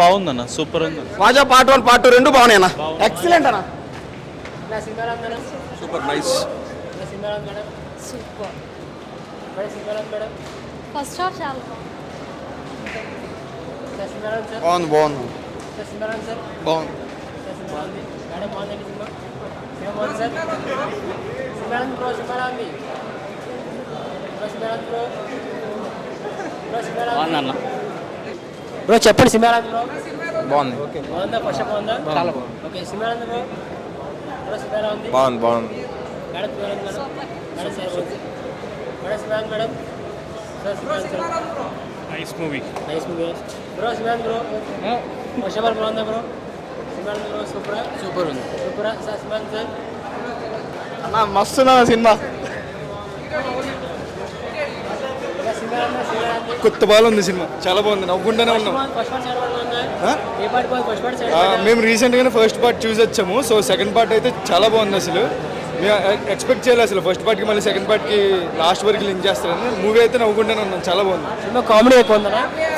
బాగుందన్న, సూపర్ ఉంది. వాజా part 1 part 2 రెండు బాగున్నాయి అన్న. ఎక్సలెంట్ అన్న. Super nice. Super. First half చాలా బాగుంది. బాగుంది. బాగుంది. బ్రో చెప్పండి. సినిమారాంధ్ర బ్రో బాగుంది. బాగుందా? ఫస్ట్ బాగుందా? చాలా బాగుంది. ఓకే. సినిమారాంధ్ర బ్రో సినిమారాంధ్ర బాగుంది. బాగుంది. Madam madam nice movie. Nice movie bro. సినిమారాంధ్ర బ్రో ఫస్ట్ ఆఫ్ ఆల్ బాగుందా బ్రో? సినిమారాంధ్ర బ్రో సూపర్ ఉంది. సూపరా సార్? సినిమారాంధ్ర సార్ అన్న మస్తు సినిమా. కొత్త బాగా ఉంది సినిమా. చాలా బాగుంది. నవ్వుకుంటూనే ఉన్నాం. మేము రీసెంట్గానే ఫస్ట్ పార్ట్ చూసి వచ్చాము. సో సెకండ్ పార్ట్ అయితే చాలా బాగుంది. అసలు మేము ఎక్స్పెక్ట్ చేయలేదు అసలు ఫస్ట్ పార్ట్కి మళ్ళీ సెకండ్ పార్ట్కి లాస్ట్ వరకు లింక్ చేస్తారని. మూవీ అయితే నవ్వుకుంటూనే ఉన్నాం. చాలా బాగుంది. కామెడీ ఎక్కువ ఉందా?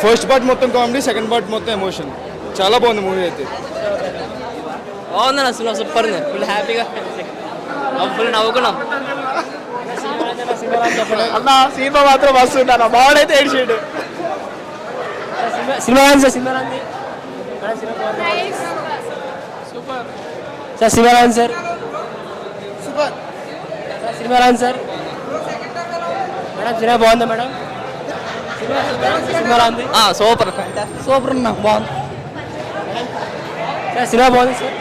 ఫస్ట్ పార్ట్ మొత్తం కామెడీ, సెకండ్ పార్ట్ మొత్తం ఎమోషన్. చాలా బాగుంది మూవీ అయితే. బాగుంది అసలు. సూపర్ ఉంది. ఫుల్ హ్యాపీగా ఫుల్ నవ్వుకున్నాం. అన్న సినిమా మాత్రం మస్తు ఉంటాను. బాగుడైతే ఏడ్చేడు. సినిమారాంధ్ర సూపర్ సార్. సినిమారాంధ్ర సార్ సూపర్. సినిమారాంధ్ర సార్ మేడం సినిమా బాగుందా మేడం? సినిమారాంధ్ర సూపర్. సూపర్ ఉన్నా. బాగుంది సార్. సినిమా బాగుంది సార్.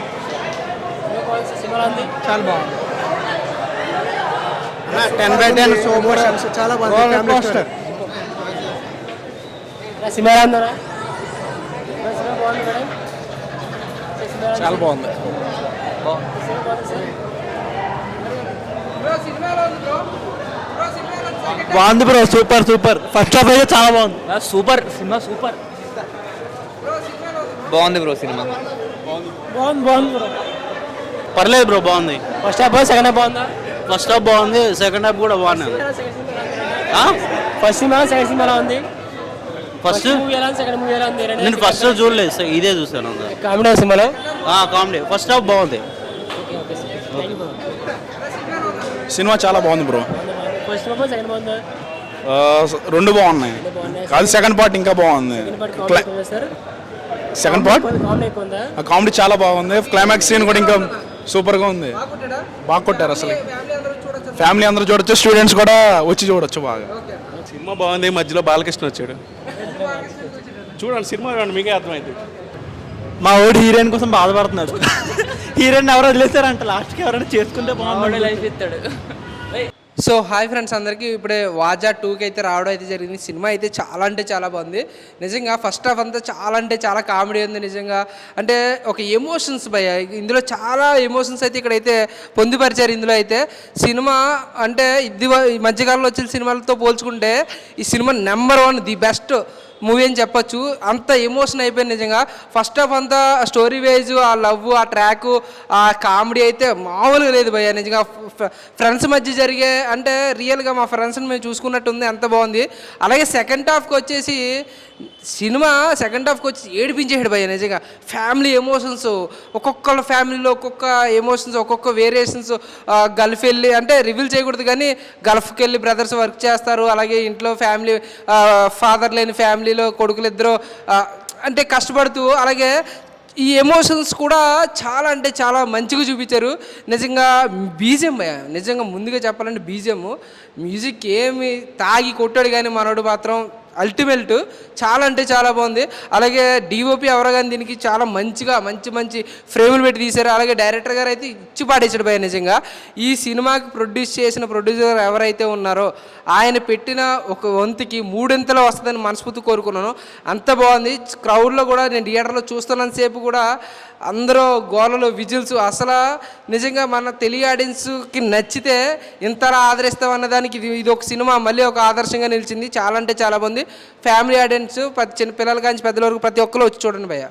సినిమారాంధ్ర చాలా బాగుంది. 10/10 సూపర్. చాలా బాగుంది. సినిమారాంధ్ర సినిమా బాగుంది మేడం. చాలా బాగుంది. బాగుంది bro. Super super. First half అయితే చాలా బాగుంది. Super cinema. సూపర్ బాగుంది బ్రో. సినిమా బాగుంది బ్రో. పర్లేదు బ్రో, బాగుంది. ఫస్ట్ హాఫ్ సెకండ్ హాఫ్ బాగుందా? ఫస్ట్ హాఫ్ బాగుంది, సెకండ్ హాఫ్ కూడా బాగున్నాయి. ఫస్ట్ సినిమా సెకండ్ సినిమా ఉంది. ఫస్ట్ మూవీ ఎలా ఉంది? సెకండ్ మూవీ ఎలా ఉంది? నేను ఫస్ట్ చూడలేదు సార్, ఇదే చూసాను. కామెడీ సినిమాలో కామెడీ. ఫస్ట్ హాఫ్ బాగుంది. సినిమా చాలా బాగుంది బ్రో. ఫస్ట్ హాఫ్ సెకండ్ బాగుందా? రెండు బాగున్నాయి. కాదు సెకండ్ పార్ట్ ఇంకా బాగుంది. సెకండ్ పార్ట్ కామెడీ చాలా బాగుంది. క్లైమాక్స్ సీన్ కూడా ఇంకా సూపర్గా ఉంది. బాగా కొట్టారు అసలు. ఫ్యామిలీ అందరూ చూడొచ్చు, స్టూడెంట్స్ కూడా వచ్చి చూడొచ్చు. బాగా సినిమా బాగుంది. మధ్యలో బాలకృష్ణ వచ్చాడు. చూడండి సినిమా, చూడండి, మీకే అర్థమైంది. మా ఓడి హీరోయిన్ కోసం బాధపడుతున్నాడు. హీరోయిన్ ఎవరు వదిలేస్తారంట, లాస్ట్కి ఎవరైనా చేసుకుంటే బాగుంటుంది, లైఫ్ ఇస్తాడు. సో హాయ్ ఫ్రెండ్స్ అందరికీ. ఇప్పుడే వాజా 2కి అయితే రావడం అయితే జరిగింది. సినిమా అయితే చాలా అంటే చాలా బాగుంది నిజంగా. ఫస్ట్ హాఫ్ అంతా చాలా అంటే చాలా కామెడీ ఉంది నిజంగా. అంటే ఒక ఎమోషన్స్ భయ ఇందులో చాలా ఎమోషన్స్ అయితే ఇక్కడైతే పొందుపరిచారు. ఇందులో అయితే సినిమా అంటే ఇది ఈ మధ్యకాలంలో వచ్చిన సినిమాలతో పోల్చుకుంటే ఈ cinema number 1 the best movie అని చెప్పొచ్చు. అంత ఎమోషన్ అయిపోయింది నిజంగా. ఫస్ట్ హాఫ్ అంతా స్టోరీ వైజ్, ఆ లవ్, ఆ ట్రాక్, ఆ కామెడీ అయితే మామూలుగా లేదు భయ్య నిజంగా. ఫ్రెండ్స్ మధ్య జరిగే అంటే రియల్గా మా ఫ్రెండ్స్ని మేము చూసుకున్నట్టుంది, అంత బాగుంది. అలాగే సెకండ్ హాఫ్కి వచ్చేసి సినిమా సెకండ్ హాఫ్కి వచ్చి ఏడిపించేసాడు భయ్య నిజంగా. ఫ్యామిలీ ఎమోషన్స్, ఒక్కొక్కళ్ళ ఫ్యామిలీలో ఒక్కొక్క ఎమోషన్స్, ఒక్కొక్క వేరియేషన్స్. గల్ఫ్ వెళ్ళి అంటే రివీల్ చేయకూడదు కానీ గల్ఫ్కి వెళ్ళి బ్రదర్స్ వర్క్ చేస్తారు. అలాగే ఇంట్లో ఫ్యామిలీ, ఫాదర్ లేని ఫ్యామిలీలో కొడుకులు ఇద్దరు అంటే కష్టపడుతూ, అలాగే ఈ ఎమోషన్స్ కూడా చాలా అంటే చాలా మంచిగా చూపించారు నిజంగా. బీజిఎం నిజంగా ముందుగా చెప్పాలంటే బీజిఎం మ్యూజిక్ ఏమి తాగి కొట్టాడు కానీ మనోడు మాత్రం అల్టిమేట్. చాలా అంటే చాలా బాగుంది. అలాగే డిఓపి ఎవరు కానీ దీనికి చాలా మంచిగా మంచి ఫ్రేములు పెట్టి తీశారు. అలాగే డైరెక్టర్ గారు అయితే ఇచ్చి పాడేసాడు భయ నిజంగా. ఈ సినిమాకి ప్రొడ్యూస్ చేసిన ప్రొడ్యూసర్ ఎవరైతే ఉన్నారో ఆయన పెట్టిన ఒక వంతుకి 3 వస్తుందని మనస్ఫూర్తి కోరుకున్నాను. అంత బాగుంది. క్రౌడ్లో కూడా నేను థియేటర్లో చూస్తున్నంతసేపు కూడా అందరూ గోలలో విజిల్స్. అసలు నిజంగా మన తెలుగు ఆడియన్స్కి నచ్చితే ఇంతలా ఆదరిస్తామన్న దానికి ఇది ఒక సినిమా మళ్ళీ ఒక ఆదర్శంగా నిలిచింది. చాలా అంటే చాలా బాగుంది. ఫ్యామిలీ ఆడియన్స్ చిన్న పిల్లల కానీ పెద్దల వరకు ప్రతి ఒక్కరు వచ్చి చూడండి భయ్య.